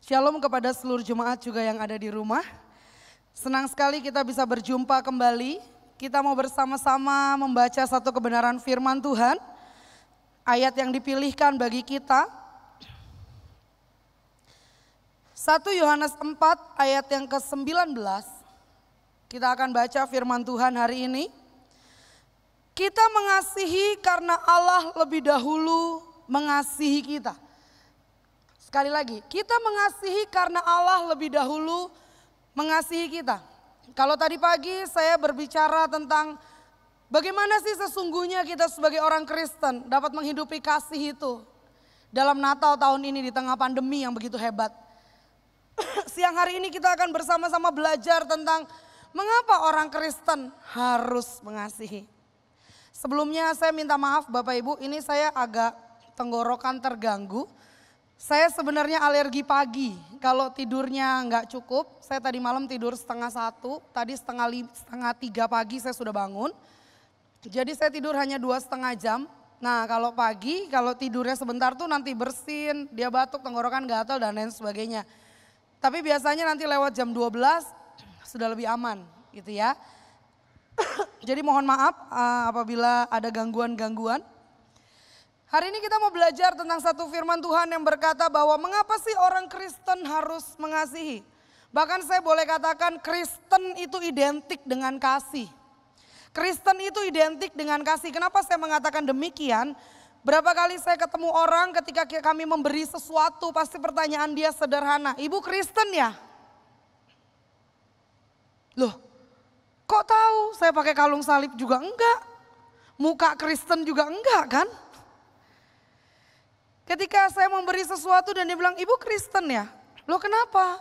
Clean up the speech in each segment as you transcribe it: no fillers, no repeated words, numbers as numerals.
Shalom kepada seluruh jemaat juga yang ada di rumah. Senang sekali kita bisa berjumpa kembali. Kita mau bersama-sama membaca satu kebenaran firman Tuhan. Ayat yang dipilihkan bagi kita. 1 Yohanes 4 ayat yang ke-19. Kita akan baca firman Tuhan hari ini. Kita mengasihi karena Allah lebih dahulu mengasihi kita. Sekali lagi, kita mengasihi karena Allah lebih dahulu mengasihi kita. Kalau tadi pagi saya berbicara tentang bagaimana sih sesungguhnya kita sebagai orang Kristen dapat menghidupi kasih itu dalam Natal tahun ini di tengah pandemi yang begitu hebat. Siang hari ini kita akan bersama-sama belajar tentang mengapa orang Kristen harus mengasihi. Sebelumnya saya minta maaf Bapak Ibu, ini saya agak tenggorokan terganggu. Saya sebenarnya alergi pagi, kalau tidurnya nggak cukup, saya tadi malam tidur 1:30, tadi setengah 3 pagi saya sudah bangun. Jadi saya tidur hanya 2,5 jam. Nah kalau pagi, kalau tidurnya sebentar tuh nanti bersin, dia batuk, tenggorokan gatal dan lain sebagainya. Tapi biasanya nanti lewat jam 12 sudah lebih aman gitu ya. Jadi mohon maaf apabila ada gangguan-gangguan. Hari ini kita mau belajar tentang satu firman Tuhan yang berkata bahwa mengapa sih orang Kristen harus mengasihi. Bahkan saya boleh katakan Kristen itu identik dengan kasih. Kristen itu identik dengan kasih. Kenapa saya mengatakan demikian? Berapa kali saya ketemu orang ketika kami memberi sesuatu pasti pertanyaan dia sederhana. Ibu Kristen ya? Loh kok tahu saya pakai kalung salib juga enggak? Muka Kristen juga enggak kan? Ketika saya memberi sesuatu dan dia bilang, ibu Kristen ya? Loh kenapa?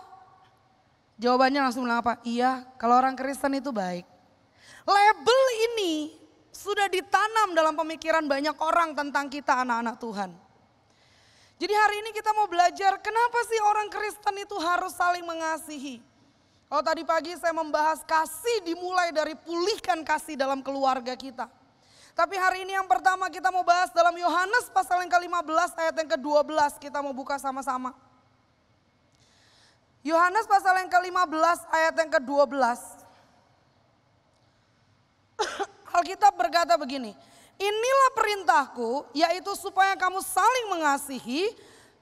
Jawabannya langsung bilang apa? Iya, kalau orang Kristen itu baik. Label ini sudah ditanam dalam pemikiran banyak orang tentang kita anak-anak Tuhan. Jadi hari ini kita mau belajar kenapa sih orang Kristen itu harus saling mengasihi. Kalau tadi pagi saya membahas kasih dimulai dari pulihkan kasih dalam keluarga kita. Tapi hari ini yang pertama kita mau bahas dalam Yohanes pasal yang ke-15 ayat yang ke-12 kita mau buka sama-sama. Yohanes pasal yang ke-15 ayat yang ke-12. Alkitab berkata begini, inilah perintahku yaitu supaya kamu saling mengasihi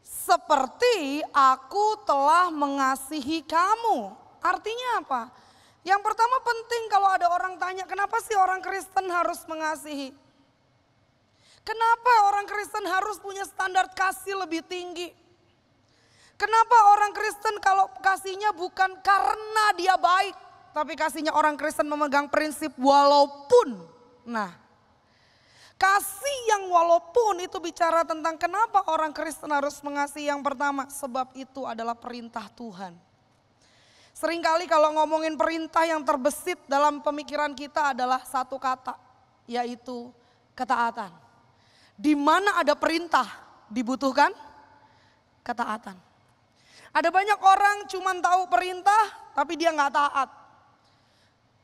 seperti aku telah mengasihi kamu. Artinya apa? Yang pertama penting kalau ada orang tanya kenapa sih orang Kristen harus mengasihi? Kenapa orang Kristen harus punya standar kasih lebih tinggi? Kenapa orang Kristen kalau kasihnya bukan karena dia baik, tapi kasihnya orang Kristen memegang prinsip walaupun. Nah, kasih yang walaupun itu bicara tentang kenapa orang Kristen harus mengasihi. Yang pertama, sebab itu adalah perintah Tuhan. Seringkali kalau ngomongin perintah yang terbesit dalam pemikiran kita adalah satu kata, yaitu ketaatan. Di mana ada perintah dibutuhkan ketaatan. Ada banyak orang cuma tahu perintah tapi dia nggak taat.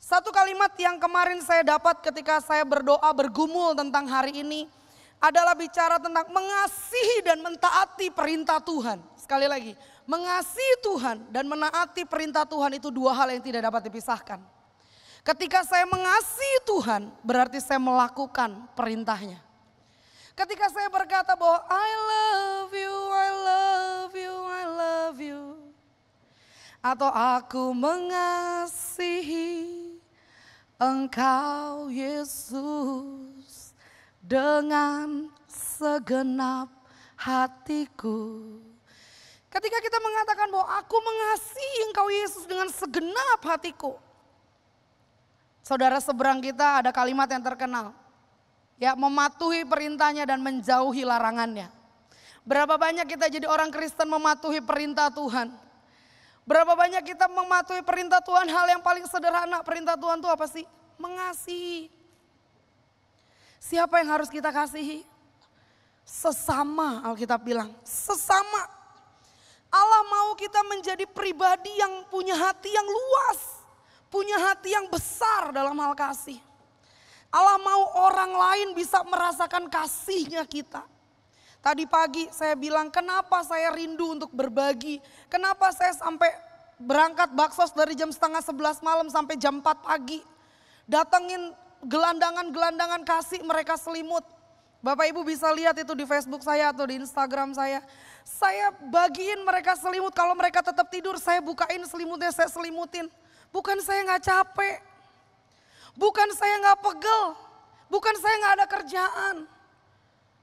Satu kalimat yang kemarin saya dapat ketika saya berdoa bergumul tentang hari ini adalah bicara tentang mengasihi dan mentaati perintah Tuhan. Sekali lagi, mengasihi Tuhan dan menaati perintah Tuhan itu dua hal yang tidak dapat dipisahkan. Ketika saya mengasihi Tuhan berarti saya melakukan perintahnya. Ketika saya berkata bahwa I love you, I love you, I love you. Atau aku mengasihi Engkau Yesus dengan segenap hatiku. Ketika kita mengatakan bahwa aku mengasihi Engkau Yesus dengan segenap hatiku. Saudara seberang kita ada kalimat yang terkenal. Ya, mematuhi perintahnya dan menjauhi larangannya. Berapa banyak kita jadi orang Kristen mematuhi perintah Tuhan. Berapa banyak kita mematuhi perintah Tuhan, hal yang paling sederhana perintah Tuhan itu apa sih? Mengasihi. Siapa yang harus kita kasihi? Sesama, Alkitab bilang, sesama. Allah mau kita menjadi pribadi yang punya hati yang luas, punya hati yang besar dalam hal kasih. Allah mau orang lain bisa merasakan kasihnya kita. Tadi pagi saya bilang kenapa saya rindu untuk berbagi. Kenapa saya sampai berangkat baksos dari jam setengah 11 malam sampai jam 4 pagi. Datengin gelandangan-gelandangan kasih mereka selimut. Bapak Ibu bisa lihat itu di Facebook saya atau di Instagram saya. Saya bagiin mereka selimut, kalau mereka tetap tidur saya bukain selimutnya, saya selimutin. Bukan saya gak capek, bukan saya gak pegel, bukan saya gak ada kerjaan.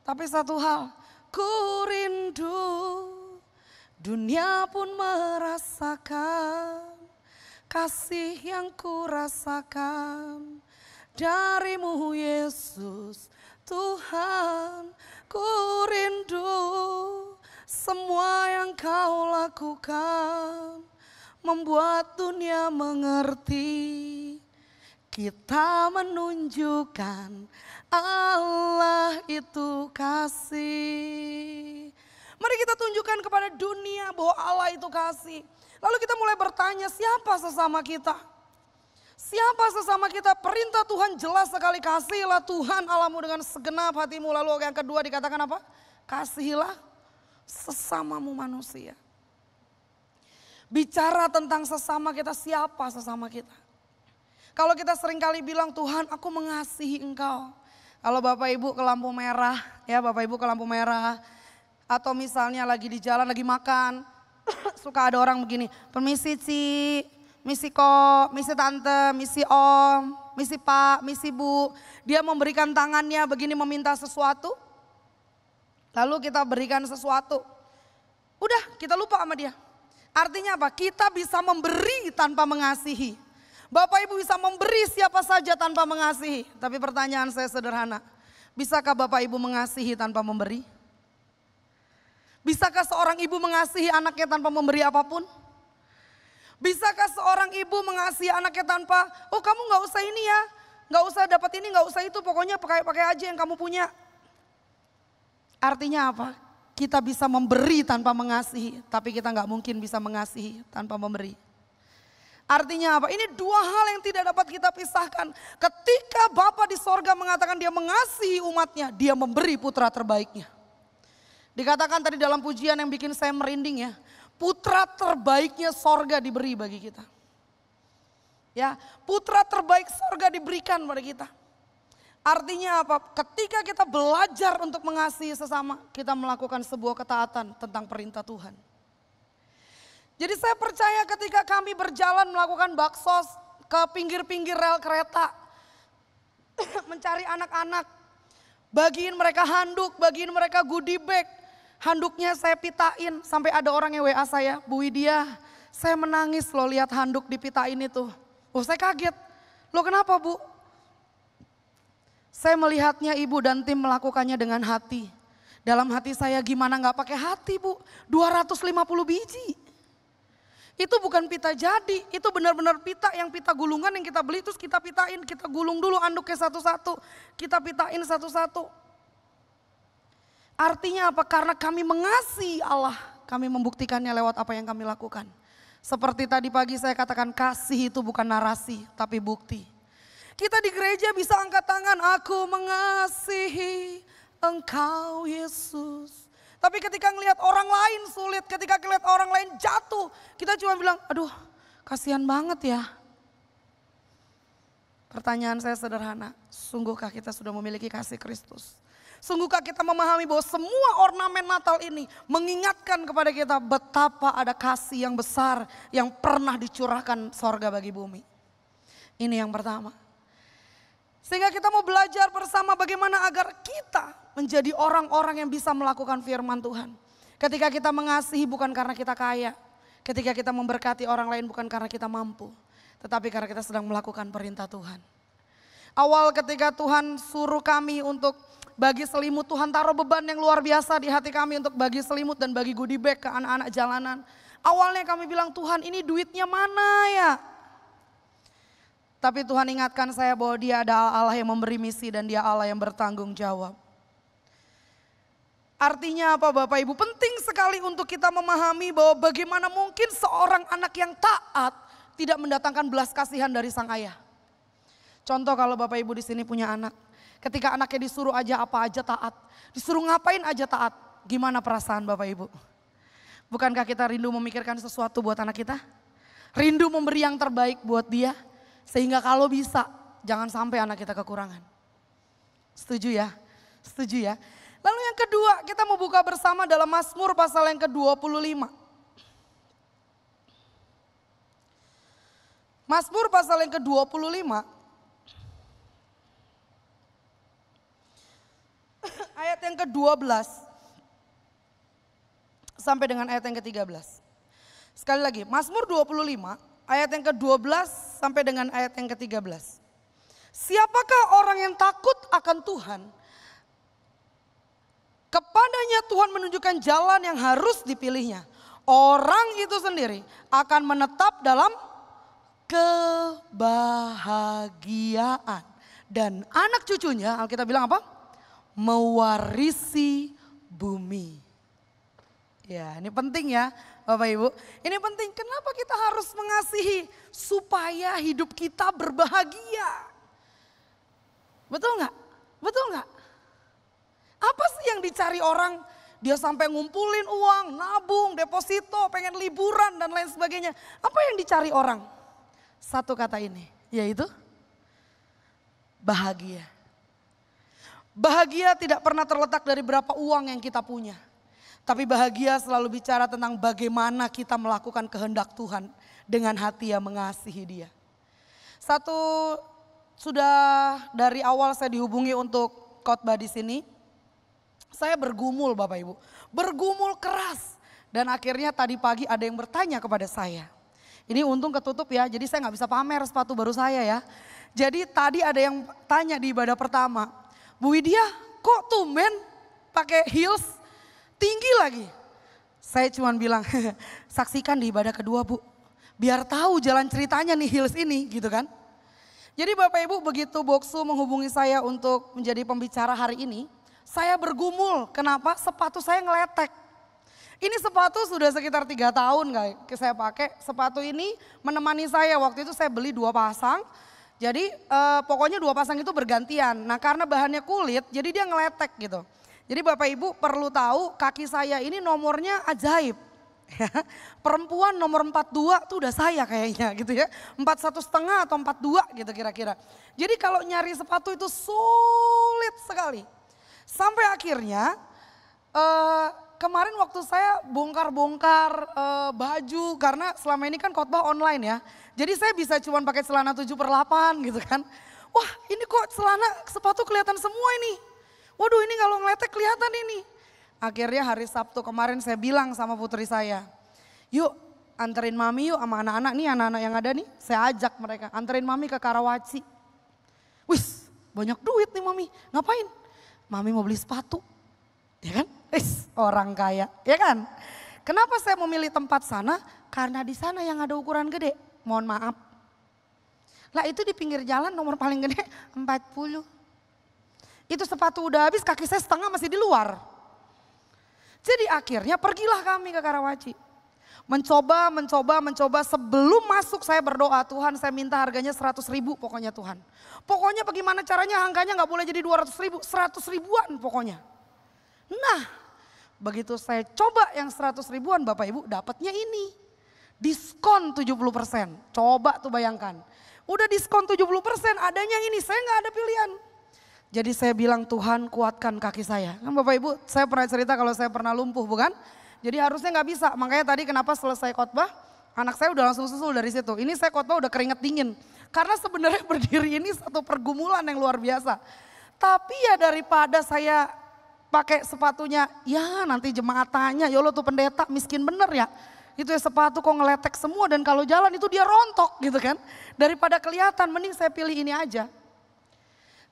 Tapi satu hal, ku rindu, dunia pun merasakan kasih yang ku rasakan darimu Yesus. Tuhan, ku rindu semua yang kau lakukan membuat dunia mengerti. Kita menunjukkan Allah itu kasih. Mari kita tunjukkan kepada dunia bahwa Allah itu kasih. Lalu kita mulai bertanya, siapa sesama kita? Siapa sesama kita? Perintah Tuhan jelas sekali, kasihilah Tuhan Allahmu dengan segenap hatimu. Lalu yang kedua dikatakan apa? Kasihilah sesamamu manusia. Bicara tentang sesama kita, siapa sesama kita? Kalau kita seringkali bilang, Tuhan aku mengasihi engkau. Kalau Bapak Ibu ke lampu merah, ya Bapak Ibu ke lampu merah. Atau misalnya lagi di jalan, lagi makan. Suka ada orang begini, permisi Ci. Misi kok, misi tante, misi om, misi pak, misi bu. Dia memberikan tangannya begini meminta sesuatu. Lalu kita berikan sesuatu. Udah kita lupa sama dia. Artinya apa? Kita bisa memberi tanpa mengasihi. Bapak Ibu bisa memberi siapa saja tanpa mengasihi. Tapi pertanyaan saya sederhana. Bisakah Bapak Ibu mengasihi tanpa memberi? Bisakah seorang ibu mengasihi anaknya tanpa memberi apapun? Bisakah seorang ibu mengasihi anaknya tanpa, oh kamu gak usah ini ya, gak usah dapat ini, gak usah itu, pokoknya pakai aja yang kamu punya. Artinya apa? Kita bisa memberi tanpa mengasihi, tapi kita gak mungkin bisa mengasihi tanpa memberi. Artinya apa? Ini dua hal yang tidak dapat kita pisahkan. Ketika Bapa di sorga mengatakan dia mengasihi umatnya, dia memberi putra terbaiknya. Dikatakan tadi dalam pujian yang bikin saya merinding ya. Putra terbaiknya sorga diberi bagi kita. Ya, putra terbaik sorga diberikan pada kita. Artinya apa? Ketika kita belajar untuk mengasihi sesama, kita melakukan sebuah ketaatan tentang perintah Tuhan. Jadi saya percaya ketika kami berjalan melakukan baksos ke pinggir-pinggir rel kereta, mencari anak-anak, bagiin mereka handuk, bagiin mereka goodie bag. Handuknya saya pitain, sampai ada orang yang WA saya, Bu Widya, saya menangis loh lihat handuk dipitain itu. Oh saya kaget, loh kenapa Bu? Saya melihatnya ibu dan tim melakukannya dengan hati. Dalam hati saya gimana gak pakai hati Bu, 250 biji. Itu bukan pita jadi, itu benar-benar pita yang pita gulungan yang kita beli terus kita pitain, kita gulung dulu anduknya satu-satu, kita pitain satu-satu. Artinya apa? Karena kami mengasihi Allah, kami membuktikannya lewat apa yang kami lakukan. Seperti tadi pagi saya katakan, kasih itu bukan narasi, tapi bukti. Kita di gereja bisa angkat tangan, aku mengasihi Engkau Yesus. Tapi ketika ngelihat orang lain sulit, ketika ngelihat orang lain jatuh, kita cuma bilang, aduh kasihan banget ya. Pertanyaan saya sederhana, sungguhkah kita sudah memiliki kasih Kristus? Sungguhkah kita memahami bahwa semua ornamen Natal ini mengingatkan kepada kita betapa ada kasih yang besar yang pernah dicurahkan sorga bagi bumi. Ini yang pertama. Sehingga kita mau belajar bersama bagaimana agar kita menjadi orang-orang yang bisa melakukan firman Tuhan. Ketika kita mengasihi bukan karena kita kaya. Ketika kita memberkati orang lain bukan karena kita mampu. Tetapi karena kita sedang melakukan perintah Tuhan. Awal ketika Tuhan suruh kami untuk bagi selimut, Tuhan taruh beban yang luar biasa di hati kami untuk bagi selimut dan bagi goodie bag ke anak-anak jalanan. Awalnya kami bilang, Tuhan ini duitnya mana ya? Tapi Tuhan ingatkan saya bahwa dia ada Allah yang memberi misi dan dia Allah yang bertanggung jawab. Artinya apa Bapak Ibu? Penting sekali untuk kita memahami bahwa bagaimana mungkin seorang anak yang taat tidak mendatangkan belas kasihan dari sang ayah. Contoh kalau Bapak Ibu di sini punya anak. Ketika anaknya disuruh aja apa aja taat. Disuruh ngapain aja taat. Gimana perasaan Bapak Ibu? Bukankah kita rindu memikirkan sesuatu buat anak kita? Rindu memberi yang terbaik buat dia. Sehingga kalau bisa jangan sampai anak kita kekurangan. Setuju ya? Setuju ya? Lalu yang kedua kita mau buka bersama dalam Mazmur pasal yang ke-25. Mazmur pasal yang ke-25. Ayat yang ke-12 sampai dengan ayat yang ke-13. Sekali lagi, Mazmur 25 ayat yang ke-12 sampai dengan ayat yang ke-13. Siapakah orang yang takut akan Tuhan? Kepadanya Tuhan menunjukkan jalan yang harus dipilihnya. Orang itu sendiri akan menetap dalam kebahagiaan. Dan anak cucunya, Alkitab bilang apa? Mewarisi bumi. Ya, ini penting ya Bapak Ibu. Ini penting, kenapa kita harus mengasihi supaya hidup kita berbahagia? Betul nggak? Betul nggak? Apa sih yang dicari orang? Dia sampai ngumpulin uang, nabung, deposito, pengen liburan dan lain sebagainya. Apa yang dicari orang? Satu kata ini, yaitu bahagia. Bahagia tidak pernah terletak dari berapa uang yang kita punya. Tapi bahagia selalu bicara tentang bagaimana kita melakukan kehendak Tuhan dengan hati yang mengasihi Dia. Sudah dari awal saya dihubungi untuk khotbah di sini. Saya bergumul Bapak Ibu, bergumul keras. Dan akhirnya tadi pagi ada yang bertanya kepada saya. Ini untung ketutup ya, jadi saya nggak bisa pamer sepatu baru saya ya. Jadi tadi ada yang tanya di ibadah pertama, Bu Widya kok tumben pakai heels tinggi lagi? Saya cuma bilang saksikan di ibadah kedua Bu, biar tahu jalan ceritanya nih heels ini gitu kan. Jadi Bapak Ibu begitu Boksu menghubungi saya untuk menjadi pembicara hari ini, saya bergumul kenapa sepatu saya ngeletek. Ini sepatu sudah sekitar 3 tahun guys saya pakai. Sepatu ini menemani saya, waktu itu saya beli 2 pasang. Jadi pokoknya 2 pasang itu bergantian. Nah karena bahannya kulit jadi dia ngeletek gitu. Jadi Bapak Ibu perlu tahu kaki saya ini nomornya ajaib. Perempuan nomor 42 tuh udah saya kayaknya gitu ya. 41,5 atau 42 gitu kira-kira. Jadi kalau nyari sepatu itu sulit sekali. Sampai akhirnya kemarin waktu saya bongkar-bongkar baju karena selama ini kan khotbah online ya. Jadi saya bisa cuma pakai celana 7/8 gitu kan. Wah ini kok sepatu kelihatan semua ini. Waduh ini kalau ngeletek kelihatan ini. Akhirnya hari Sabtu kemarin saya bilang sama putri saya. Yuk anterin mami yuk sama anak-anak nih, anak-anak yang ada nih. Saya ajak mereka anterin mami ke Karawaci. Wis banyak duit nih mami, ngapain? Mami mau beli sepatu. Ya kan? Orang kaya, ya kan? Kenapa saya memilih tempat sana? Karena di sana yang ada ukuran gede. Mohon maaf. Lah itu di pinggir jalan nomor paling gede 40. Itu sepatu udah habis, kaki saya setengah masih di luar. Jadi akhirnya pergilah kami ke Karawaci. Mencoba sebelum masuk saya berdoa, Tuhan saya minta harganya 100.000 pokoknya Tuhan. Pokoknya bagaimana caranya angkanya gak boleh jadi 200.000, 100.000-an pokoknya. Nah begitu saya coba yang 100.000-an Bapak Ibu dapatnya ini. Diskon 70%, coba tuh bayangkan. Udah diskon 70% adanya ini, saya gak ada pilihan. Jadi saya bilang Tuhan kuatkan kaki saya. Kan Bapak Ibu saya pernah cerita kalau saya pernah lumpuh bukan? Jadi harusnya gak bisa, makanya tadi kenapa selesai khotbah anak saya udah langsung susul dari situ. Ini saya khotbah udah keringet dingin. Karena sebenarnya berdiri ini satu pergumulan yang luar biasa. Tapi ya daripada saya pakai sepatunya, ya nanti jemaat tanya, ya Allah tuh pendeta miskin bener ya. Itu ya sepatu kok ngeletek semua dan kalau jalan itu dia rontok gitu kan. Daripada kelihatan mending saya pilih ini aja.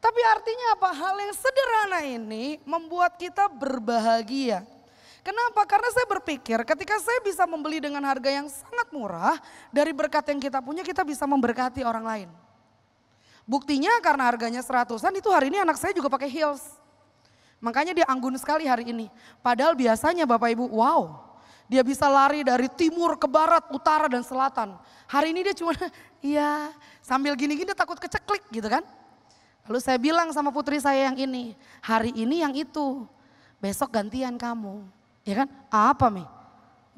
Tapi artinya apa? Hal yang sederhana ini membuat kita berbahagia. Kenapa? Karena saya berpikir ketika saya bisa membeli dengan harga yang sangat murah, dari berkat yang kita punya kita bisa memberkati orang lain. Buktinya karena harganya 100-an itu hari ini anak saya juga pakai heels. Makanya dia anggun sekali hari ini. Padahal biasanya Bapak Ibu, wow, dia bisa lari dari timur ke barat, utara dan selatan. Hari ini dia cuma iya sambil gini-gini takut keceklik gitu kan. Lalu saya bilang sama putri saya yang ini, hari ini yang itu, besok gantian kamu. Ya kan, apa Mi?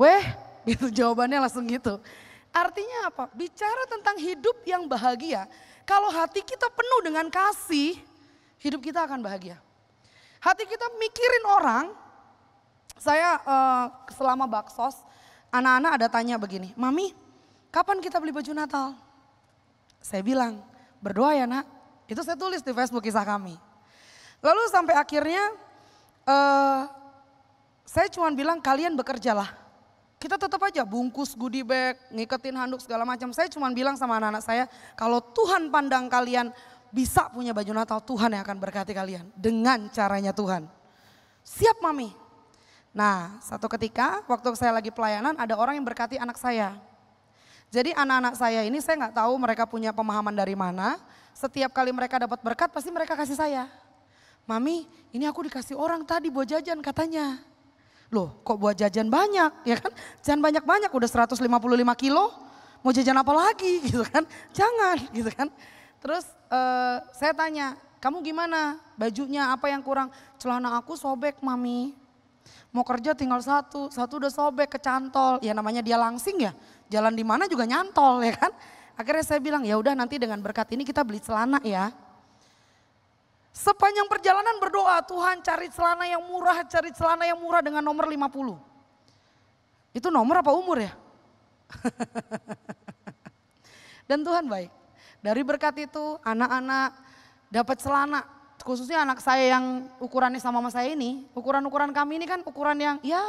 Weh, gitu jawabannya langsung gitu. Artinya apa? Bicara tentang hidup yang bahagia. Kalau hati kita penuh dengan kasih, hidup kita akan bahagia. Hati kita mikirin orang. Saya selama baksos, anak-anak ada tanya begini, Mami, kapan kita beli baju Natal? Saya bilang, berdoa ya nak. Itu saya tulis di Facebook kisah kami. Lalu sampai akhirnya saya cuma bilang kalian bekerjalah. Kita tetap aja bungkus goodie bag, ngiketin handuk segala macam. Saya cuma bilang sama anak-anak saya, kalau Tuhan pandang kalian bisa punya baju Natal, Tuhan yang akan berkati kalian. Dengan caranya Tuhan. Siap Mami. Nah satu ketika waktu saya lagi pelayanan ada orang yang berkati anak saya. Jadi anak-anak saya ini saya gak tahu mereka punya pemahaman dari mana. Setiap kali mereka dapat berkat pasti mereka kasih saya. Mami ini aku dikasih orang tadi buat jajan katanya. Loh kok buat jajan banyak ya kan. Jangan banyak-banyak udah 155 kilo. Mau jajan apa lagi gitu kan. Jangan gitu kan. Terus saya tanya kamu gimana bajunya apa yang kurang. Celana aku sobek Mami. Mau kerja tinggal satu udah sobek kecantol. Ya namanya dia langsing ya. Jalan di mana juga nyantol ya kan. Akhirnya saya bilang ya udah nanti dengan berkat ini kita beli celana ya. Sepanjang perjalanan berdoa Tuhan cari celana yang murah dengan nomor 50. Itu nomor apa umur ya? Dan Tuhan baik. Dari berkat itu anak-anak dapat celana. Khususnya anak saya yang ukurannya sama saya ini. Ukuran-ukuran kami ini kan ukuran yang ya.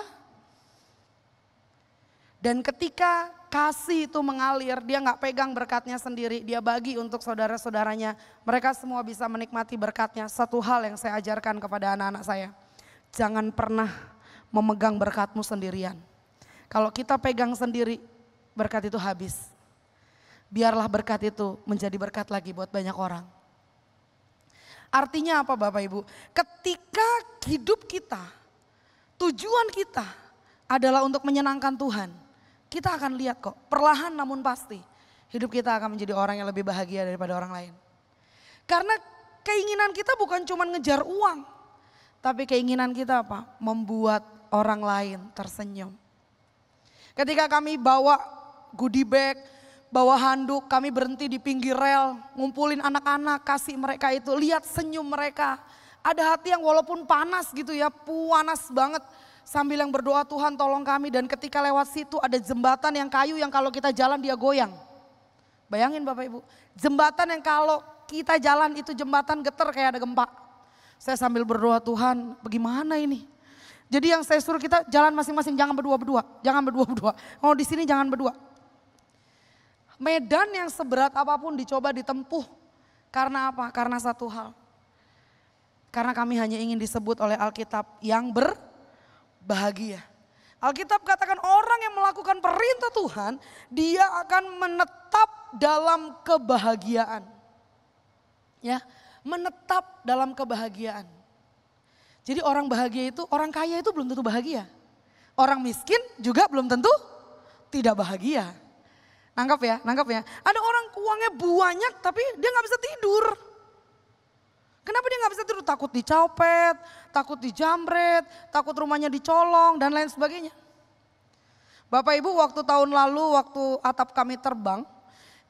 Dan ketika kasih itu mengalir, dia gak pegang berkatnya sendiri, dia bagi untuk saudara-saudaranya. Mereka semua bisa menikmati berkatnya. Satu hal yang saya ajarkan kepada anak-anak saya, jangan pernah memegang berkatmu sendirian. Kalau kita pegang sendiri, berkat itu habis. Biarlah berkat itu menjadi berkat lagi buat banyak orang. Artinya apa Bapak Ibu? Ketika hidup kita, tujuan kita adalah untuk menyenangkan Tuhan. Kita akan lihat kok, perlahan namun pasti hidup kita akan menjadi orang yang lebih bahagia daripada orang lain. Karena keinginan kita bukan cuma ngejar uang, tapi keinginan kita apa? Membuat orang lain tersenyum. Ketika kami bawa goodie bag, bawa handuk, kami berhenti di pinggir rel, ngumpulin anak-anak, kasih mereka itu, lihat senyum mereka. Ada hati yang walaupun panas gitu ya, panas banget. Sambil yang berdoa Tuhan tolong kami, dan ketika lewat situ ada jembatan yang kayu yang kalau kita jalan dia goyang. Bayangin Bapak Ibu, jembatan yang kalau kita jalan itu jembatan getar kayak ada gempa. Saya sambil berdoa Tuhan bagaimana ini. Jadi yang saya suruh kita jalan masing-masing, jangan berdua-berdua. Jangan berdua-berdua, oh di sini jangan berdua. Medan yang seberat apapun dicoba ditempuh. Karena apa? Karena satu hal. Karena kami hanya ingin disebut oleh Alkitab yang bahagia. Alkitab katakan orang yang melakukan perintah Tuhan, dia akan menetap dalam kebahagiaan. Ya, menetap dalam kebahagiaan. Jadi orang bahagia itu, orang kaya itu belum tentu bahagia. Orang miskin juga belum tentu tidak bahagia. Nangkap ya, nangkap ya. Ada orang uangnya banyak tapi dia gak bisa tidur. Kenapa dia gak bisa tidur? Takut dicopet, takut dijamret, takut rumahnya dicolong dan lain sebagainya. Bapak Ibu waktu tahun lalu waktu atap kami terbang,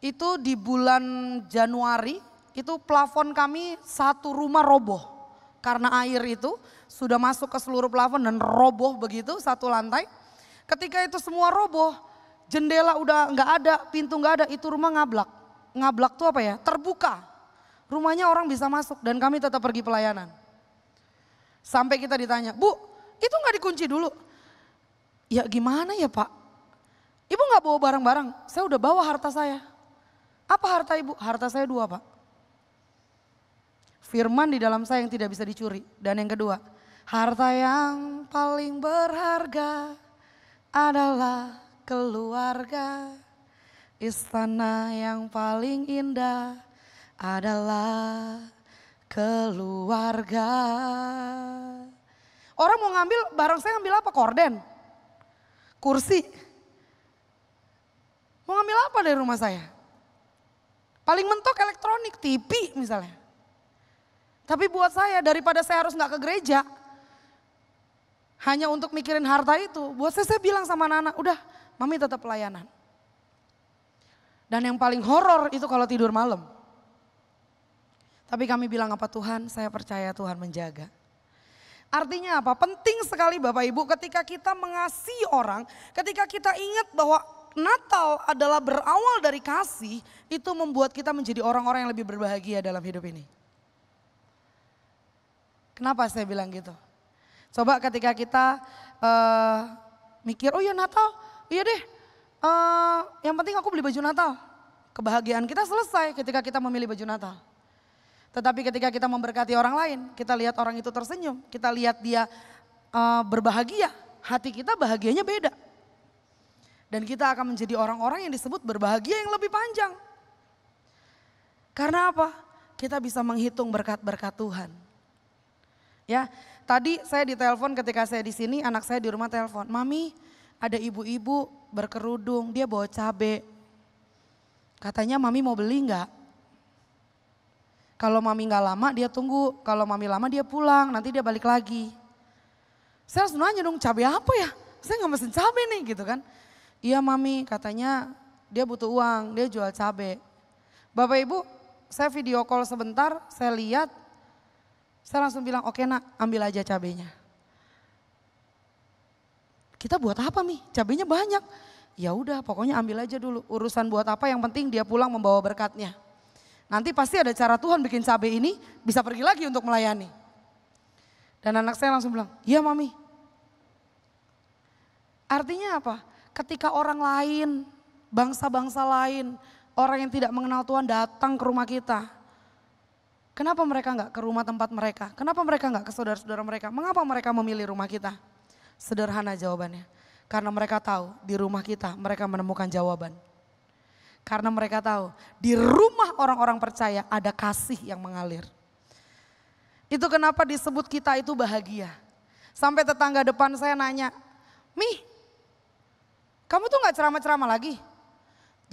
itu di bulan Januari itu plafon kami satu rumah roboh. Karena air itu sudah masuk ke seluruh plafon dan roboh begitu satu lantai. Ketika itu semua roboh, jendela udah gak ada, pintu gak ada, itu rumah ngablak. Ngablak tuh apa ya? Terbuka. Rumahnya orang bisa masuk dan kami tetap pergi pelayanan. Sampai kita ditanya, Bu itu gak dikunci dulu? Ya gimana ya Pak? Ibu gak bawa barang-barang, saya udah bawa harta saya. Apa harta ibu? Harta saya 2 Pak. Firman di dalam saya yang tidak bisa dicuri. Dan yang kedua, harta yang paling berharga adalah keluarga. Istana yang paling indah adalah keluarga. Orang mau ngambil barang saya, ngambil apa? Korden, kursi. Mau ngambil apa dari rumah saya? Paling mentok elektronik, TV misalnya. Tapi buat saya daripada saya harus nggak ke gereja, hanya untuk mikirin harta itu, buat saya bilang sama anak-anak, udah mami tetap pelayanan. Dan yang paling horor itu kalau tidur malam. Tapi kami bilang apa, Tuhan, saya percaya Tuhan menjaga. Artinya apa? Penting sekali Bapak Ibu ketika kita mengasihi orang, ketika kita ingat bahwa Natal adalah berawal dari kasih, itu membuat kita menjadi orang-orang yang lebih berbahagia dalam hidup ini. Kenapa saya bilang gitu? Coba ketika kita mikir, oh ya Natal, iya deh, yang penting aku beli baju Natal. Kebahagiaan kita selesai ketika kita memilih baju Natal. Tetapi ketika kita memberkati orang lain, kita lihat orang itu tersenyum, kita lihat dia berbahagia, hati kita bahagianya beda. Dan kita akan menjadi orang-orang yang disebut berbahagia yang lebih panjang. Karena apa? Kita bisa menghitung berkat-berkat Tuhan. Ya, tadi saya ditelepon ketika saya di sini, anak saya di rumah telepon, Mami ada ibu-ibu berkerudung, dia bawa cabai. Katanya Mami mau beli enggak? Kalau Mami enggak lama dia tunggu, kalau Mami lama dia pulang, nanti dia balik lagi. Saya harus nanya dong, cabai apa ya? Saya enggak mesen cabai nih gitu kan. Iya Mami, katanya dia butuh uang, dia jual cabai. Bapak Ibu, saya video call sebentar, saya lihat, saya langsung bilang, oke nak, ambil aja cabenya. Kita buat apa Mi? Cabenya banyak. Ya udah, pokoknya ambil aja dulu. Urusan buat apa, yang penting dia pulang membawa berkatnya. Nanti pasti ada cara Tuhan bikin cabai ini bisa pergi lagi untuk melayani. Dan anak saya langsung bilang, iya Mami. Artinya apa? Ketika orang lain, bangsa-bangsa lain, orang yang tidak mengenal Tuhan datang ke rumah kita. Kenapa mereka enggak ke rumah tempat mereka? Kenapa mereka enggak ke saudara-saudara mereka? Mengapa mereka memilih rumah kita? Sederhana jawabannya. Karena mereka tahu di rumah kita mereka menemukan jawaban. Karena mereka tahu di rumah orang-orang percaya ada kasih yang mengalir. Itu kenapa disebut kita itu bahagia. Sampai tetangga depan saya nanya, Mi, kamu tuh gak ceramah-ceramah lagi?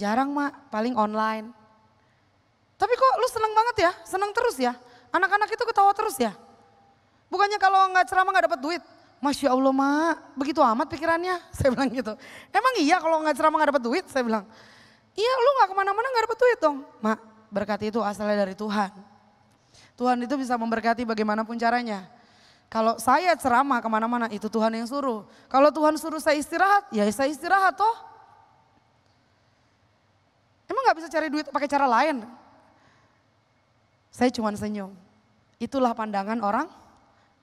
Jarang Mak, paling online. Tapi kok lu seneng banget ya, seneng terus ya. Anak-anak itu ketawa terus ya. Bukannya kalau gak ceramah gak dapat duit. Masya Allah Mak, begitu amat pikirannya. Saya bilang gitu. Emang iya kalau gak ceramah gak dapat duit? Saya bilang, iya lu gak kemana-mana gak dapat duit dong. Mak, berkat itu asalnya dari Tuhan. Tuhan itu bisa memberkati bagaimanapun caranya. Kalau saya ceramah kemana-mana itu Tuhan yang suruh. Kalau Tuhan suruh saya istirahat, ya saya istirahat toh. Emang gak bisa cari duit pakai cara lain? Saya cuma senyum. Itulah pandangan orang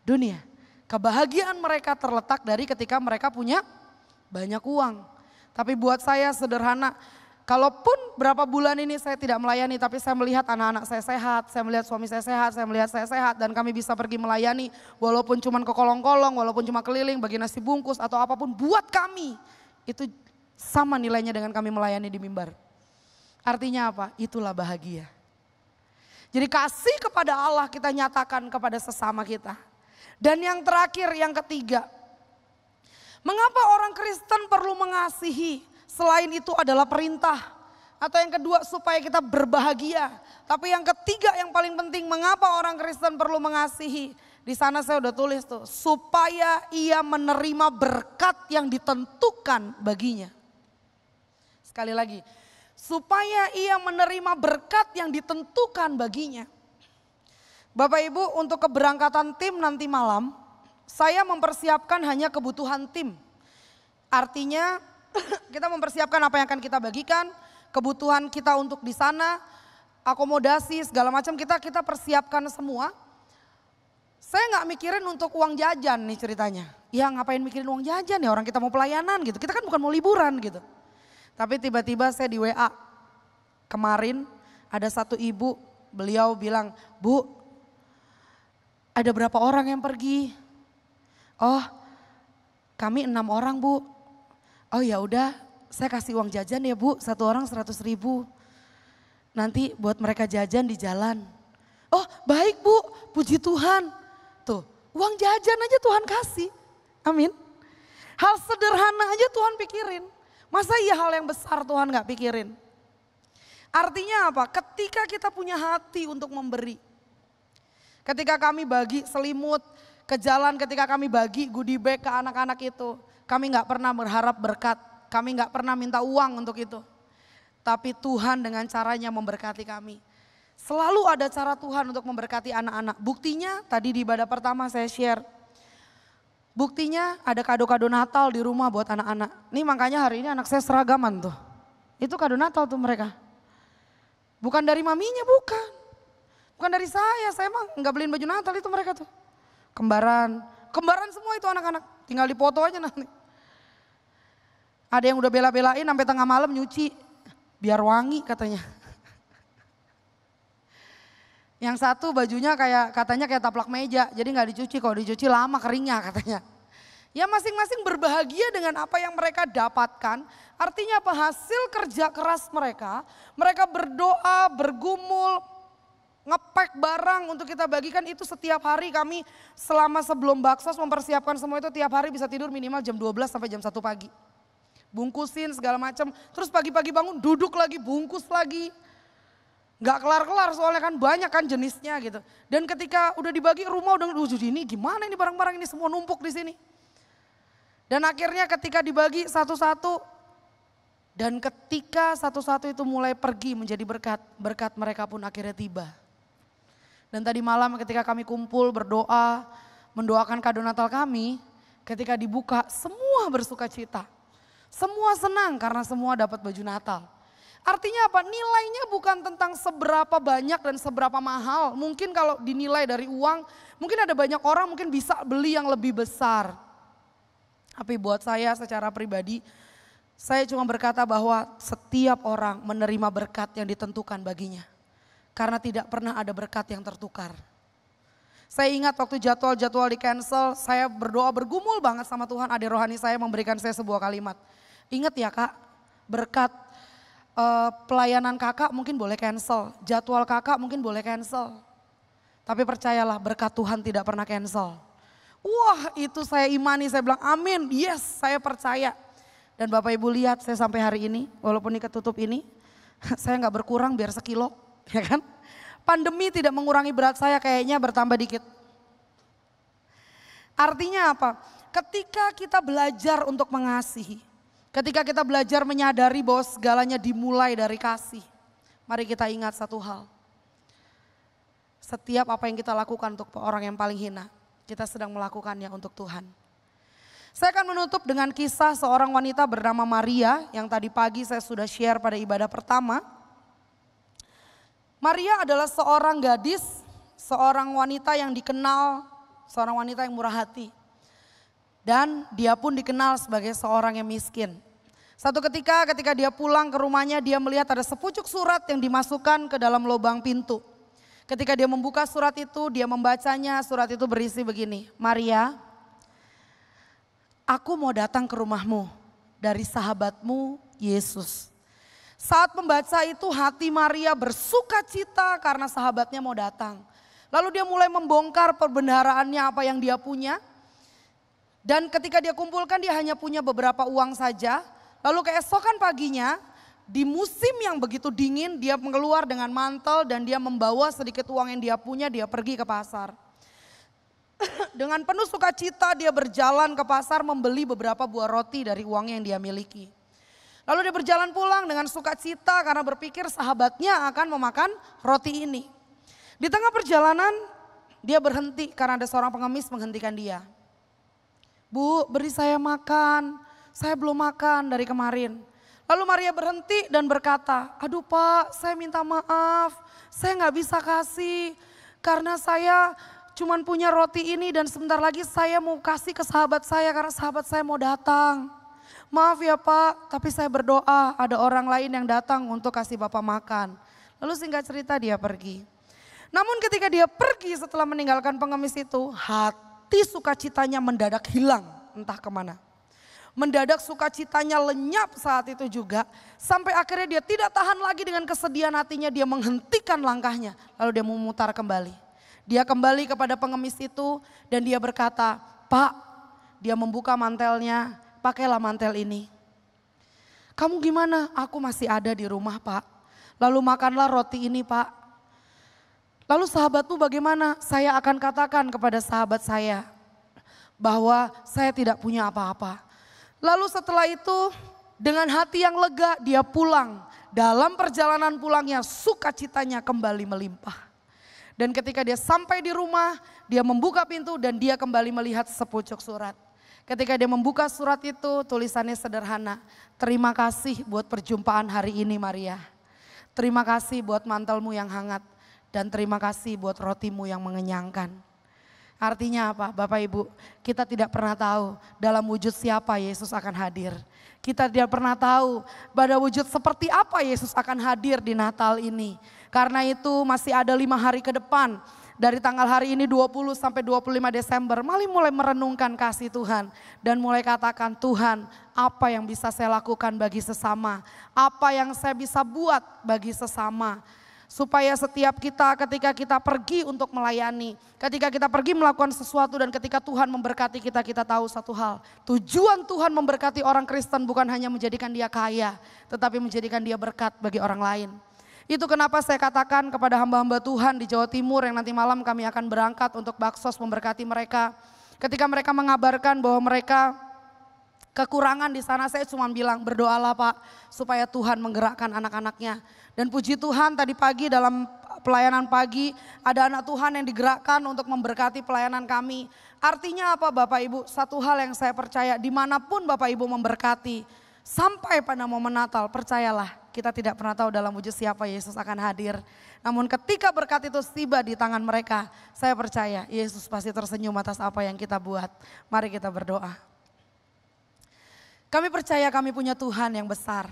dunia. Kebahagiaan mereka terletak dari ketika mereka punya banyak uang. Tapi buat saya sederhana, kalaupun berapa bulan ini saya tidak melayani, tapi saya melihat anak-anak saya sehat, saya melihat suami saya sehat, saya melihat saya sehat, dan kami bisa pergi melayani walaupun cuma ke kolong-kolong, walaupun cuma keliling, bagi nasi bungkus atau apapun, buat kami itu sama nilainya dengan kami melayani di mimbar. Artinya apa? Itulah bahagia. Jadi kasih kepada Allah kita nyatakan kepada sesama kita. Dan yang terakhir, yang ketiga, mengapa orang Kristen perlu mengasihi? Selain itu adalah perintah. Atau yang kedua supaya kita berbahagia. Tapi yang ketiga yang paling penting, mengapa orang Kristen perlu mengasihi? Di sana saya udah tulis tuh, supaya ia menerima berkat yang ditentukan baginya. Sekali lagi, supaya ia menerima berkat yang ditentukan baginya. Bapak Ibu, untuk keberangkatan tim nanti malam, saya mempersiapkan hanya kebutuhan tim. Artinya kita mempersiapkan apa yang akan kita bagikan, kebutuhan kita untuk di sana, akomodasi segala macam kita persiapkan semua. Saya nggak mikirin untuk uang jajan nih ceritanya. Ya ngapain mikirin uang jajan ya, orang kita mau pelayanan gitu. Kita kan bukan mau liburan gitu. Tapi tiba-tiba saya di WA kemarin ada satu ibu, beliau bilang, Bu, ada berapa orang yang pergi? Oh, kami 6 orang Bu. Oh ya udah, saya kasih uang jajan ya Bu, satu orang 100.000. Nanti buat mereka jajan di jalan. Oh baik Bu, puji Tuhan. Tuh, uang jajan aja Tuhan kasih. Amin. Hal sederhana aja Tuhan pikirin. Masa iya hal yang besar Tuhan gak pikirin? Artinya apa? Ketika kita punya hati untuk memberi. Ketika kami bagi selimut ke jalan, ketika kami bagi goodie bag ke anak-anak itu, kami gak pernah berharap berkat, kami gak pernah minta uang untuk itu. Tapi Tuhan dengan caranya memberkati kami. Selalu ada cara Tuhan untuk memberkati anak-anak. Buktinya tadi di ibadah pertama saya share. Buktinya ada kado-kado Natal di rumah buat anak-anak. Nih makanya hari ini anak saya seragaman tuh. Itu kado Natal tuh mereka. Bukan dari maminya, bukan. Bukan dari saya emang gak beliin baju Natal itu mereka tuh. Kembaran semua itu anak-anak. Tinggal dipoto aja nanti. Ada yang udah bela-belain sampai tengah malam nyuci. Biar wangi katanya. Yang satu bajunya katanya kayak taplak meja. Jadi gak dicuci, kalau dicuci lama keringnya katanya. Ya masing-masing berbahagia dengan apa yang mereka dapatkan. Artinya apa? Hasil kerja keras mereka. Mereka berdoa, bergumul, ngepek barang untuk kita bagikan itu setiap hari. Kami selama sebelum Baksos mempersiapkan semua itu tiap hari bisa tidur minimal jam 12 sampai jam 1 pagi. Bungkusin segala macam, terus pagi-pagi bangun duduk lagi, bungkus lagi. Gak kelar-kelar soalnya kan banyak kan jenisnya gitu. Dan ketika udah dibagi rumah udah ini gimana ini barang-barang ini semua numpuk di sini. Dan akhirnya ketika dibagi satu-satu dan ketika satu-satu itu mulai pergi menjadi berkat, berkat mereka pun akhirnya tiba. Dan tadi malam ketika kami kumpul berdoa, mendoakan kado Natal kami, ketika dibuka semua bersuka cita. Semua senang karena semua dapat baju Natal. Artinya apa? Nilainya bukan tentang seberapa banyak dan seberapa mahal. Mungkin kalau dinilai dari uang, mungkin ada banyak orang mungkin bisa beli yang lebih besar. Tapi buat saya secara pribadi, saya cuma berkata bahwa setiap orang menerima berkat yang ditentukan baginya. Karena tidak pernah ada berkat yang tertukar. Saya ingat waktu jadwal di cancel, saya berdoa bergumul banget sama Tuhan. Adik rohani saya memberikan saya sebuah kalimat. Ingat ya kak, berkat pelayanan kakak mungkin boleh cancel, jadwal kakak mungkin boleh cancel. Tapi percayalah berkat Tuhan tidak pernah cancel. Wah itu saya imani, saya bilang amin, yes saya percaya. Dan Bapak Ibu lihat saya sampai hari ini, walaupun ini ketutup ini, saya gak berkurang biar sekilo, ya kan. Pandemi tidak mengurangi berat saya, kayaknya bertambah dikit. Artinya apa? Ketika kita belajar untuk mengasihi, ketika kita belajar menyadari bahwa segalanya dimulai dari kasih, mari kita ingat satu hal. Setiap apa yang kita lakukan untuk orang yang paling hina, kita sedang melakukannya untuk Tuhan. Saya akan menutup dengan kisah seorang wanita bernama Maria yang tadi pagi saya sudah share pada ibadah pertama. Maria adalah seorang gadis, seorang wanita yang dikenal, seorang wanita yang murah hati. Dan dia pun dikenal sebagai seorang yang miskin. Satu ketika dia pulang ke rumahnya, dia melihat ada sepucuk surat yang dimasukkan ke dalam lubang pintu. Ketika dia membuka surat itu, dia membacanya, surat itu berisi begini. Maria, aku mau datang ke rumahmu dari sahabatmu Yesus. Saat membaca itu hati Maria bersuka cita karena sahabatnya mau datang. Lalu dia mulai membongkar perbendaharaannya apa yang dia punya. Dan ketika dia kumpulkan dia hanya punya beberapa uang saja. Lalu keesokan paginya di musim yang begitu dingin dia keluar dengan mantel dan dia membawa sedikit uang yang dia punya, dia pergi ke pasar. Dengan penuh sukacita dia berjalan ke pasar membeli beberapa buah roti dari uang yang dia miliki. Lalu dia berjalan pulang dengan sukacita karena berpikir sahabatnya akan memakan roti ini. Di tengah perjalanan dia berhenti karena ada seorang pengemis menghentikan dia. Bu, beri saya makan, saya belum makan dari kemarin. Lalu Maria berhenti dan berkata, aduh Pak, saya minta maaf, saya gak bisa kasih karena saya cuman punya roti ini dan sebentar lagi saya mau kasih ke sahabat saya karena sahabat saya mau datang. Maaf ya Pak, tapi saya berdoa ada orang lain yang datang untuk kasih Bapak makan. Lalu singkat cerita dia pergi. Namun ketika dia pergi setelah meninggalkan pengemis itu, hati sukacitanya mendadak hilang entah kemana. Mendadak sukacitanya lenyap saat itu juga. Sampai akhirnya dia tidak tahan lagi dengan kesedihan hatinya, dia menghentikan langkahnya. Lalu dia memutar kembali. Dia kembali kepada pengemis itu dan dia berkata, Pak, dia membuka mantelnya. Pakailah mantel ini. Kamu gimana? Aku masih ada di rumah Pak. Lalu makanlah roti ini Pak. Lalu sahabatmu bagaimana? Saya akan katakan kepada sahabat saya bahwa saya tidak punya apa-apa. Lalu setelah itu dengan hati yang lega dia pulang. Dalam perjalanan pulangnya sukacitanya kembali melimpah. Dan ketika dia sampai di rumah, dia membuka pintu dan dia kembali melihat sepucuk surat. Ketika dia membuka surat itu, tulisannya sederhana. Terima kasih buat perjumpaan hari ini Maria. Terima kasih buat mantelmu yang hangat. Dan terima kasih buat rotimu yang mengenyangkan. Artinya apa Bapak Ibu? Kita tidak pernah tahu dalam wujud siapa Yesus akan hadir. Kita tidak pernah tahu pada wujud seperti apa Yesus akan hadir di Natal ini. Karena itu masih ada 5 hari ke depan. Dari tanggal hari ini 20 sampai 25 Desember. Mari mulai merenungkan kasih Tuhan. Dan mulai katakan Tuhan apa yang bisa saya lakukan bagi sesama. Apa yang saya bisa buat bagi sesama. Supaya setiap kita ketika kita pergi untuk melayani, ketika kita pergi melakukan sesuatu dan ketika Tuhan memberkati kita, kita tahu satu hal. Tujuan Tuhan memberkati orang Kristen bukan hanya menjadikan dia kaya, tetapi menjadikan dia berkat bagi orang lain. Itu kenapa saya katakan kepada hamba-hamba Tuhan di Jawa Timur yang nanti malam kami akan berangkat untuk baksos memberkati mereka. Ketika mereka mengabarkan bahwa mereka kekurangan di sana, saya cuma bilang berdoalah Pak supaya Tuhan menggerakkan anak-anaknya. Dan puji Tuhan tadi pagi dalam pelayanan pagi ada anak Tuhan yang digerakkan untuk memberkati pelayanan kami. Artinya apa Bapak Ibu? Satu hal yang saya percaya dimanapun Bapak Ibu memberkati sampai pada momen Natal, percayalah kita tidak pernah tahu dalam wujud siapa Yesus akan hadir. Namun ketika berkat itu tiba di tangan mereka, saya percaya Yesus pasti tersenyum atas apa yang kita buat. Mari kita berdoa. Kami percaya kami punya Tuhan yang besar.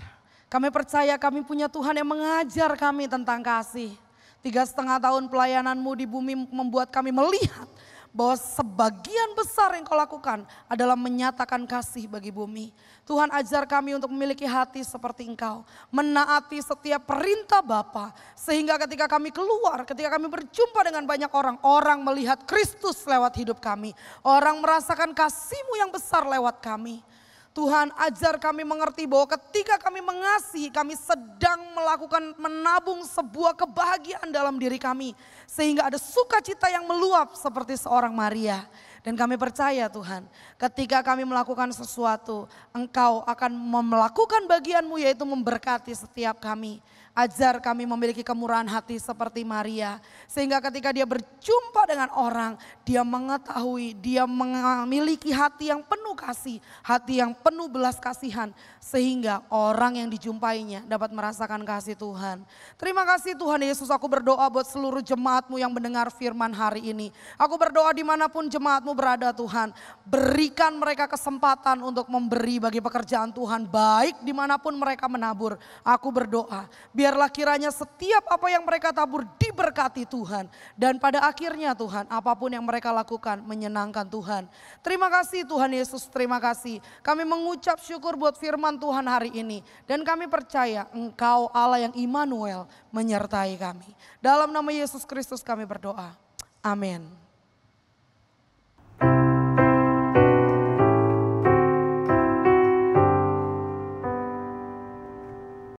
Kami percaya kami punya Tuhan yang mengajar kami tentang kasih. 3,5 tahun pelayananmu di bumi membuat kami melihat bahwa sebagian besar yang kau lakukan adalah menyatakan kasih bagi bumi. Tuhan ajar kami untuk memiliki hati seperti Engkau. Menaati setiap perintah Bapa. Sehingga ketika kami keluar, ketika kami berjumpa dengan banyak orang, orang melihat Kristus lewat hidup kami. Orang merasakan kasih-Mu yang besar lewat kami. Tuhan ajar kami mengerti bahwa ketika kami mengasihi, kami sedang menabung sebuah kebahagiaan dalam diri kami. Sehingga ada sukacita yang meluap seperti seorang Maria. Dan kami percaya Tuhan, ketika kami melakukan sesuatu, Engkau akan melakukan bagian-Mu yaitu memberkati setiap kami. Ajar kami memiliki kemurahan hati seperti Maria. Sehingga ketika dia berjumpa dengan orang, dia mengetahui, dia memiliki hati yang penuh kasih. Hati yang penuh belas kasihan. Sehingga orang yang dijumpainya dapat merasakan kasih Tuhan. Terima kasih Tuhan Yesus, aku berdoa buat seluruh jemaat-Mu yang mendengar firman hari ini. Aku berdoa dimanapun jemaat-Mu berada Tuhan. Berikan mereka kesempatan untuk memberi bagi pekerjaan Tuhan. Baik dimanapun mereka menabur. Aku berdoa. Biarlah kiranya setiap apa yang mereka tabur diberkati Tuhan. Dan pada akhirnya Tuhan, apapun yang mereka lakukan menyenangkan Tuhan. Terima kasih Tuhan Yesus, terima kasih. Kami mengucap syukur buat firman Tuhan hari ini. Dan kami percaya Engkau Allah yang Immanuel menyertai kami. Dalam nama Yesus Kristus kami berdoa. Amin.